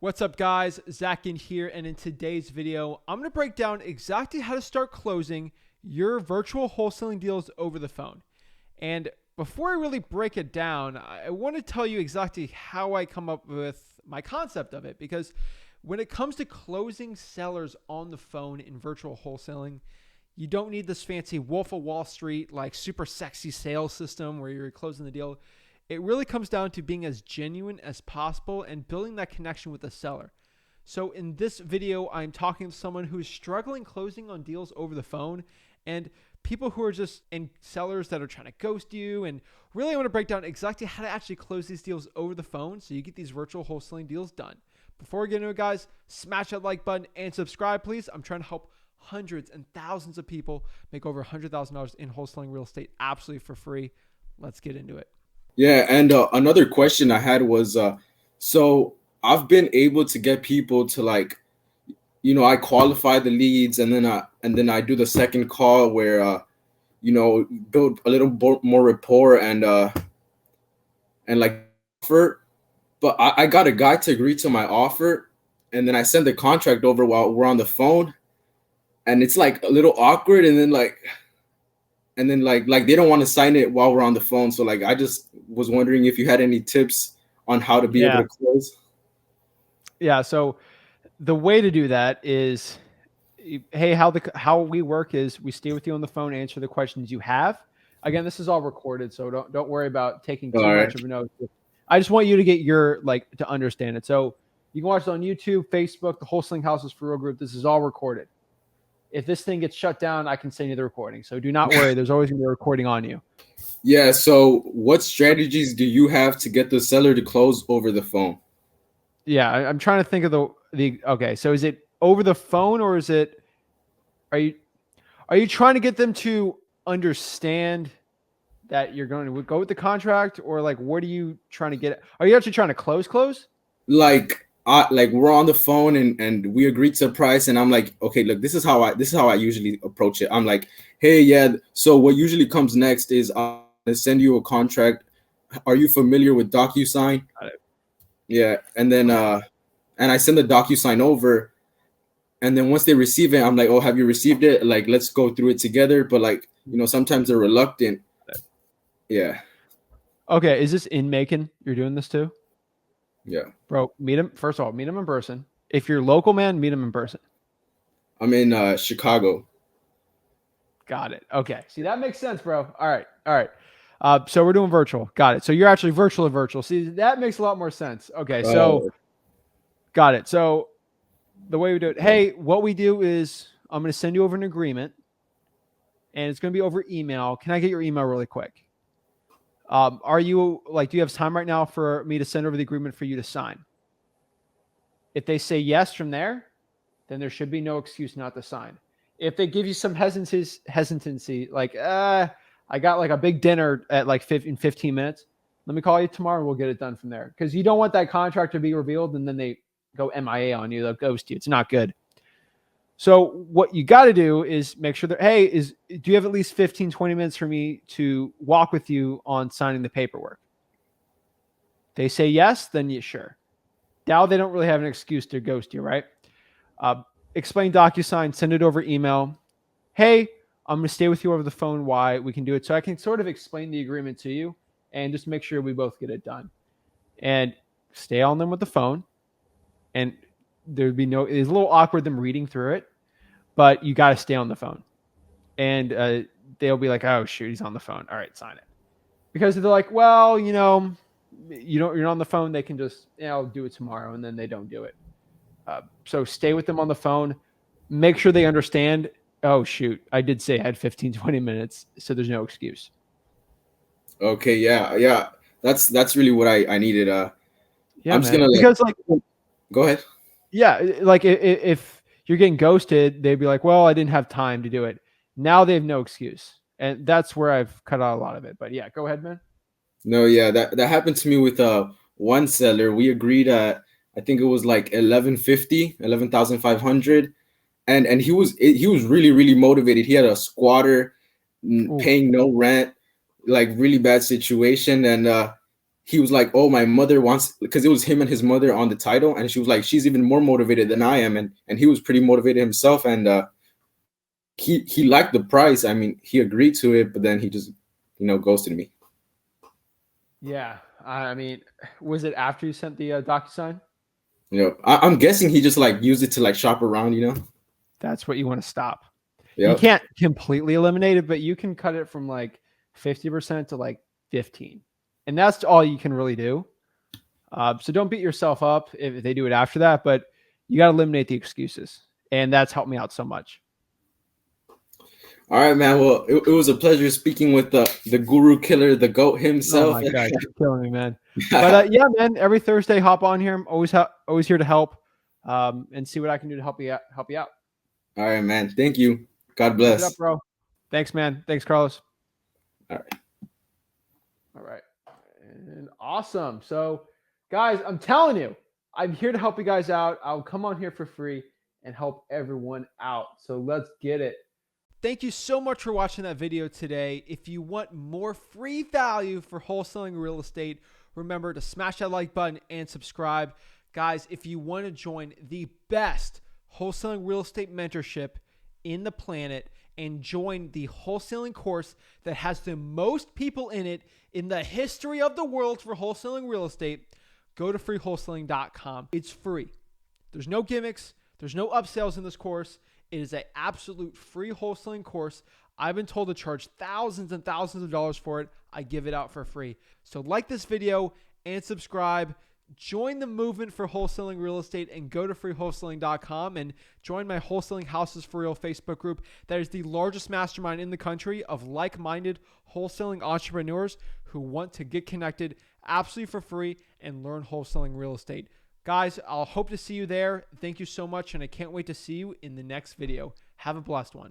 What's up, guys? Zach in here, and in today's video, I'm going to break down exactly how to start closing your virtual wholesaling deals over the phone. And before I really break it down, I want to tell you exactly how I come up with my concept of it, because when it comes to closing sellers on the phone in virtual wholesaling, you don't need this fancy Wolf of Wall Street, like super sexy sales system where you're closing the deal. It really comes down to being as genuine as possible and building that connection with the seller. So in this video, I'm talking to someone who's struggling closing on deals over the phone and people who are just in sellers that are trying to ghost you. And really, I want to break down exactly how to actually close these deals over the phone so you get these virtual wholesaling deals done. Before we get into it, guys, smash that like button and subscribe, please. I'm trying to help hundreds and thousands of people make over $100,000 in wholesaling real estate absolutely for free. Let's get into it. Yeah, and another question I had was, so I've been able to get people to I qualify the leads, and then I do the second call where build a little more rapport and like offer. But I got a guy to agree to my offer, and then I send the contract over while we're on the phone, and it's like a little awkward, and then they don't want to sign it while we're on the phone. So I just was wondering if you had any tips on how to be able to close. Yeah. So the way to do that is, hey, how we work is we stay with you on the phone, answer the questions you have. Again, this is all recorded, so don't worry about taking too much of a note. I just want you to get to understand it. So you can watch it on YouTube, Facebook, the Wholesaling Houses for Real group. This is all recorded. If this thing gets shut down, I can send you the recording. So do not worry. There's always going to be a recording on you. Yeah. So what strategies do you have to get the seller to close over the phone? Yeah. I'm trying to think of okay. So is it over the phone, or are you trying to get them to understand that you're going to go with the contract, or what are you trying to get? Are you actually trying to close? We're on the phone and we agreed to a price, and I'm like, okay, look, this is how I usually approach it. I'm like, hey, yeah, so what usually comes next is I'll send you a contract. Are you familiar with DocuSign? Yeah. And then and I send the DocuSign over, and then once they receive it, I'm like, oh, have you received it? Like, let's go through it together. But sometimes they're reluctant. Yeah. Okay. Is this in Macon? You're doing this too? Yeah. Bro, meet him. First of all, meet him in person. If you're local, man, meet him in person. I'm in Chicago. Got it. Okay. See, that makes sense, bro. All right. So we're doing virtual. Got it. So you're actually virtual. See, that makes a lot more sense. Okay. So got it. So the way we do it, hey, what we do is I'm going to send you over an agreement, and it's going to be over email. Can I get your email really quick? Do you have time right now for me to send over the agreement for you to sign? If they say yes from there, then there should be no excuse not to sign. If they give you some hesitancy, I got a big dinner at in 15 minutes, let me call you tomorrow and we'll get it done from there. Because you don't want that contract to be revealed and then they go MIA on you, they'll ghost you. It's not good. So what you got to do is make sure that, hey, do you have at least 15, 20 minutes for me to walk with you on signing the paperwork? They say yes, then you sure. Now they don't really have an excuse to ghost you, right? Explain DocuSign, send it over email. Hey, I'm going to stay with you over the phone. Why? We can do it. So I can sort of explain the agreement to you and just make sure we both get it done. And stay on them with the phone. And it's a little awkward them reading through it, but you got to stay on the phone. And they'll be like, oh, shoot, he's on the phone. All right, sign it. Because they're like, well, you're on the phone. They can just, I'll do it tomorrow. And then they don't do it. So stay with them on the phone. Make sure they understand, oh, shoot, I did say I had 15, 20 minutes. So there's no excuse. Okay. Yeah. That's really what I needed. I'm just going to go ahead. Yeah. If you're getting ghosted, they'd be like, well, I didn't have time to do it. Now they have no excuse. And that's where I've cut out a lot of it. But yeah, go ahead, man. No, yeah, that happened to me with one seller. We agreed at, I think it was like 11,500. And he was really, really motivated. He had a squatter, paying no rent, like really bad situation. And he was like, "Oh, my mother wants," because it was him and his mother on the title, and she was like, "She's even more motivated than I am," and he was pretty motivated himself, and he liked the price. I mean, he agreed to it, but then he just ghosted me. Yeah, I mean, was it after you sent the DocuSign? I'm guessing he just like used it to like shop around. That's what you want to stop. You Yep. can't completely eliminate it, but you can cut it from like 50% to like 15, and that's all you can really do. So don't beat yourself up if they do it after that, but you got to eliminate the excuses, and that's helped me out so much. All right, man. Well, it was a pleasure speaking with the guru killer, the GOAT himself. Oh my God, you're killing me, man. But yeah, man, every Thursday, hop on here. I'm always here to help, and see what I can do to help you out. All right, man. Thank you. God Keep bless. it up, bro. Thanks, man. Thanks, Carlos. All right. All right. And awesome. So, guys, I'm telling you, I'm here to help you guys out. I'll come on here for free and help everyone out. So let's get it. Thank you so much for watching that video today. If you want more free value for wholesaling real estate, remember to smash that like button and subscribe. Guys, if you want to join the best wholesaling real estate mentorship in the planet and join the wholesaling course that has the most people in it in the history of the world for wholesaling real estate, go to freewholesaling.com. It's free. There's no gimmicks. There's no upsells in this course. It is an absolute free wholesaling course. I've been told to charge thousands and thousands of dollars for it. I give it out for free. So like this video and subscribe. Join the movement for wholesaling real estate and go to freewholesaling.com and join my Wholesaling Houses for Real Facebook group. That is the largest mastermind in the country of like-minded wholesaling entrepreneurs who want to get connected absolutely for free and learn wholesaling real estate. Guys, I'll hope to see you there. Thank you so much, and I can't wait to see you in the next video. Have a blessed one.